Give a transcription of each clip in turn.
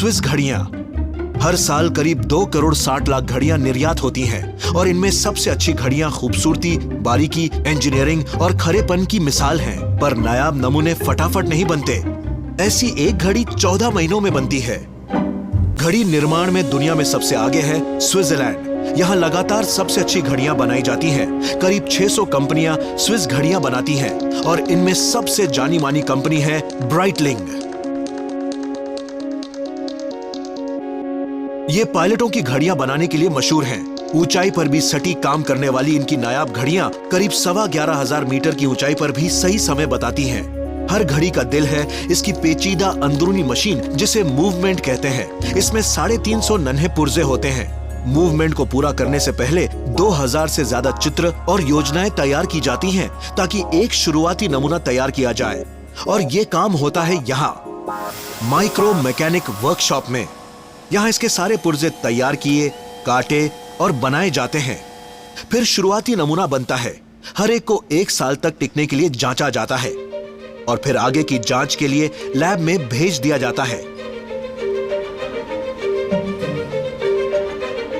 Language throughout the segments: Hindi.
स्विस घड़ियां। हर साल करीब 2 करोड़ 60 लाख घड़ियां निर्यात होती हैं और इनमें सबसे अच्छी घड़ियां खूबसूरती, बारीकी, इंजीनियरिंग और खरेपन की मिसाल हैं। पर नायाब नमूने फटाफट नहीं बनते। ऐसी एक घड़ी 14 महीनों में बनती है। घड़ी निर्माण में दुनिया में सबसे आगे है स्विट्जरलैंड। यहाँ लगातार सबसे अच्छी घड़ियां बनाई जाती हैं। करीब 600 कंपनियां स्विस घड़ियां बनाती हैं और इनमें सबसे जानी मानी कंपनी है ब्राइटलिंग। ये पायलटों की घड़ियां बनाने के लिए मशहूर हैं। ऊंचाई पर भी सटीक काम करने वाली इनकी नायाब घड़ियां करीब 11,500 मीटर की ऊंचाई पर भी सही समय बताती हैं। हर घड़ी का दिल है इसकी पेचीदा अंदरूनी मशीन, जिसे मूवमेंट कहते हैं। इसमें 350 नन्हे पुर्जे होते हैं। मूवमेंट को पूरा करने से पहले 2000 से ज्यादा चित्र और योजनाएं तैयार की जाती हैं ताकि एक शुरुआती नमूना तैयार किया जाए। और ये काम होता है यहाँ माइक्रो मैकेनिक वर्कशॉप में। यहाँ इसके सारे पुर्जे तैयार किए, काटे और बनाए जाते हैं। फिर शुरुआती नमूना बनता है। हर एक को 1 साल तक टिकने के लिए जांचा जाता है और फिर आगे की जांच के लिए लैब में भेज दिया जाता है।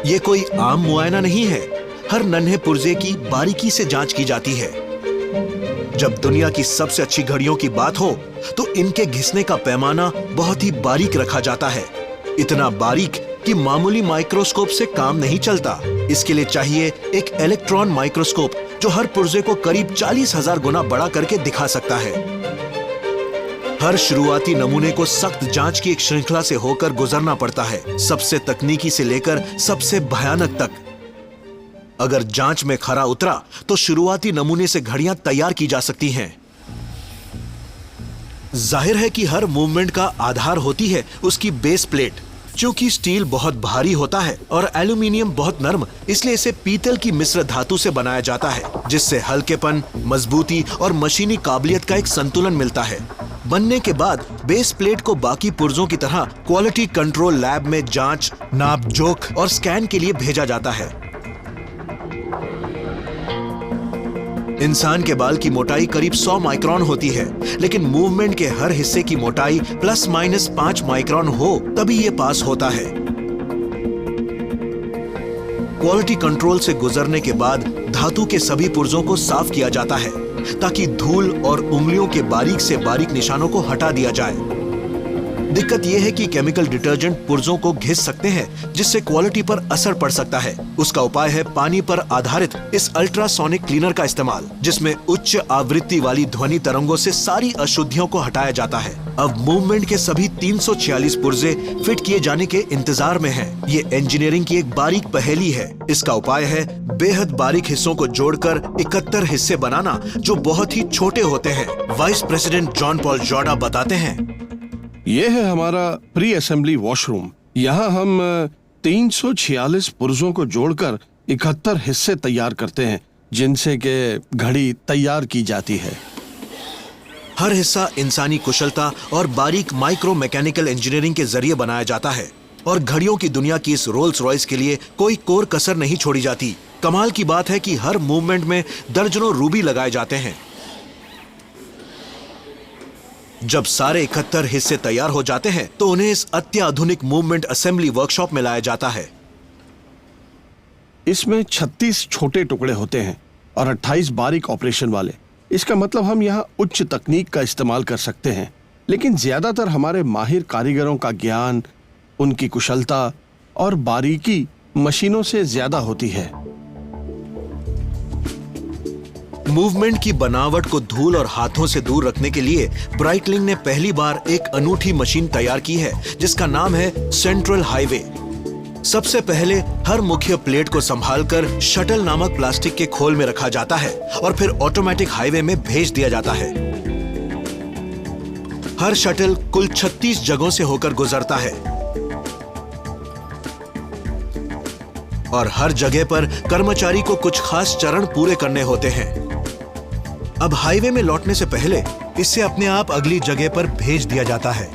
ये कोई आम मुआयना नहीं है। हर नन्हे पुर्जे की बारीकी से जांच की जाती है। जब दुनिया की सबसे अच्छी घड़ियों की बात हो तो इनके घिसने का पैमाना बहुत ही बारीक रखा जाता है। इतना बारीक कि मामूली माइक्रोस्कोप से काम नहीं चलता। इसके लिए चाहिए एक इलेक्ट्रॉन माइक्रोस्कोप जो हर पुर्जे को करीब 40,000 गुना बड़ा करके दिखा सकता है। हर शुरुआती नमूने को सख्त जांच की एक श्रृंखला से होकर गुजरना पड़ता है, सबसे तकनीकी से लेकर सबसे भयानक तक। अगर जांच में खरा उतरा तो शुरुआती नमूने से घड़ियां तैयार की जा सकती हैं। जाहिर है कि हर मूवमेंट का आधार होती है उसकी बेस प्लेट। क्योंकि स्टील बहुत भारी होता है और एल्यूमिनियम बहुत नरम, इसलिए इसे पीतल की मिश्र धातु से बनाया जाता है, जिससे हल्केपन, मजबूती और मशीनी काबिलियत का एक संतुलन मिलता है। बनने के बाद बेस प्लेट को बाकी पुर्जों की तरह क्वालिटी कंट्रोल लैब में जांच, नाप जोख और स्कैन के लिए भेजा जाता है। इंसान के बाल की मोटाई करीब 100 माइक्रोन होती है, लेकिन मूवमेंट के हर हिस्से की मोटाई ±5 माइक्रोन हो तभी ये पास होता है। क्वालिटी कंट्रोल से गुजरने के बाद धातु के सभी पुर्जों को साफ किया जाता है ताकि धूल और उंगलियों के बारीक से बारीक निशानों को हटा दिया जाए। दिक्कत यह है कि केमिकल डिटर्जेंट पुर्जों को घिस सकते हैं, जिससे क्वालिटी पर असर पड़ सकता है। उसका उपाय है पानी पर आधारित इस अल्ट्रासोनिक क्लीनर का इस्तेमाल, जिसमें उच्च आवृत्ति वाली ध्वनि तरंगों से सारी अशुद्धियों को हटाया जाता है। अब मूवमेंट के सभी 346 पुर्जे फिट किए जाने के इंतजार में हैं। ये इंजीनियरिंग की एक बारीक पहेली है। इसका उपाय है बेहद बारीक हिस्सों को जोड़कर 71 हिस्से बनाना, जो बहुत ही छोटे होते हैं। वाइस प्रेसिडेंट जॉन पॉल जॉर्डा बताते हैं, ये है हमारा प्री असेंबली वॉशरूम। यहाँ हम 346 पुर्जों को जोड़कर 71 हिस्से तैयार करते हैं, जिनसे के घड़ी तैयार की जाती है। हर हिस्सा इंसानी कुशलता और बारीक माइक्रो मैकेनिकल इंजीनियरिंग के जरिए बनाया जाता है और घड़ियों की दुनिया की इस रोल्स रॉयस के लिए कोई कोर कसर नहीं छोड़ी जाती। कमाल की बात है कि हर मूवमेंट में दर्जनों रूबी लगाए जाते हैं। जब सारे 71 हिस्से तैयार हो जाते हैं तो उन्हें इस अत्याधुनिक मूवमेंट असेंबली वर्कशॉप में लाया जाता है। इसमें 36 छोटे टुकड़े होते हैं और 28 बारीक ऑपरेशन वाले। इसका मतलब हम यहाँ उच्च तकनीक का इस्तेमाल कर सकते हैं, लेकिन ज्यादातर हमारे माहिर कारीगरों का ज्ञान, उनकी कुशलता और बारीकी मशीनों से ज्यादा होती है। मूवमेंट की बनावट को धूल और हाथों से दूर रखने के लिए ब्राइटलिंग ने पहली बार एक अनूठी मशीन तैयार की है, जिसका नाम है सेंट्रल हाईवे। सबसे पहले हर मुख्य प्लेट को संभालकर शटल नामक प्लास्टिक के खोल में रखा जाता है और फिर ऑटोमेटिक हाईवे में भेज दिया जाता है। हर शटल कुल 36 जगहों से होकर गुजरता है और हर जगह पर कर्मचारी को कुछ खास चरण पूरे करने होते हैं। अब हाईवे में लौटने से पहले इसे अपने आप अगली जगह पर भेज दिया जाता है।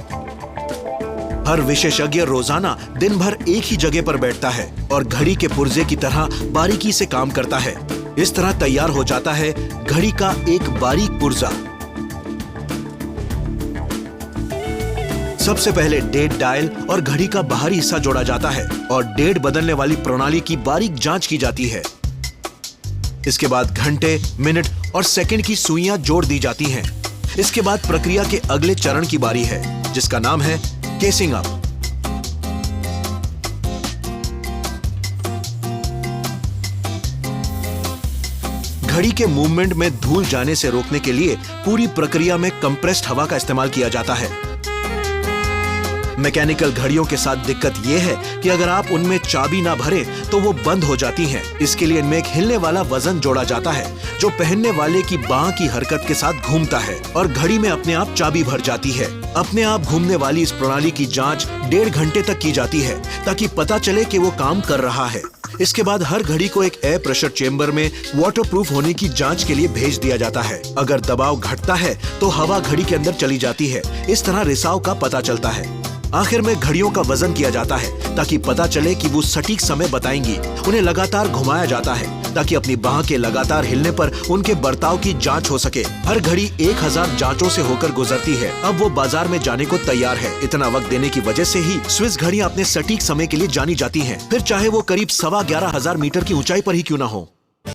हर विशेषज्ञ रोजाना दिन भर एक ही जगह पर बैठता है और घड़ी के पुर्जे की तरह बारीकी से काम करता है। इस तरह तैयार हो जाता है घड़ी का एक बारीक पुर्जा। सबसे पहले डेट डायल और घड़ी का बाहरी हिस्सा जोड़ा जाता है और डेट बदलने वाली प्रणाली की बारीक जांच की जाती है। इसके बाद घंटे, मिनट और सेकंड की सुइयां जोड़ दी जाती हैं। इसके बाद प्रक्रिया के अगले चरण की बारी है, जिसका नाम है केसिंग अप। घड़ी के मूवमेंट में धूल जाने से रोकने के लिए पूरी प्रक्रिया में कंप्रेस्ड हवा का इस्तेमाल किया जाता है। मैकेनिकल घड़ियों के साथ दिक्कत यह है कि अगर आप उनमें चाबी ना भरें तो वो बंद हो जाती हैं। इसके लिए इनमें एक हिलने वाला वजन जोड़ा जाता है जो पहनने वाले की बाह की हरकत के साथ घूमता है और घड़ी में अपने आप चाबी भर जाती है। अपने आप घूमने वाली इस प्रणाली की जांच 1.5 घंटे तक की जाती है ताकि पता चले कि वो काम कर रहा है। इसके बाद हर घड़ी को एक एयर प्रेशर चेंबर में वाटरप्रूफ होने की जांच के लिए भेज दिया जाता है। अगर दबाव घटता है तो हवा घड़ी के अंदर चली जाती है। इस तरह रिसाव का पता चलता है। आखिर में घड़ियों का वजन किया जाता है ताकि पता चले कि वो सटीक समय बताएंगी। उन्हें लगातार घुमाया जाता है ताकि अपनी बाह के लगातार हिलने पर उनके बर्ताव की जांच हो सके। हर घड़ी 1000 जांचों से होकर गुजरती है। अब वो बाजार में जाने को तैयार है। इतना वक्त देने की वजह से ही स्विस घड़ियां अपने सटीक समय के लिए जानी जाती हैं, फिर चाहे वो करीब 11,500 मीटर की ऊंचाई पर ही क्यों ना हो।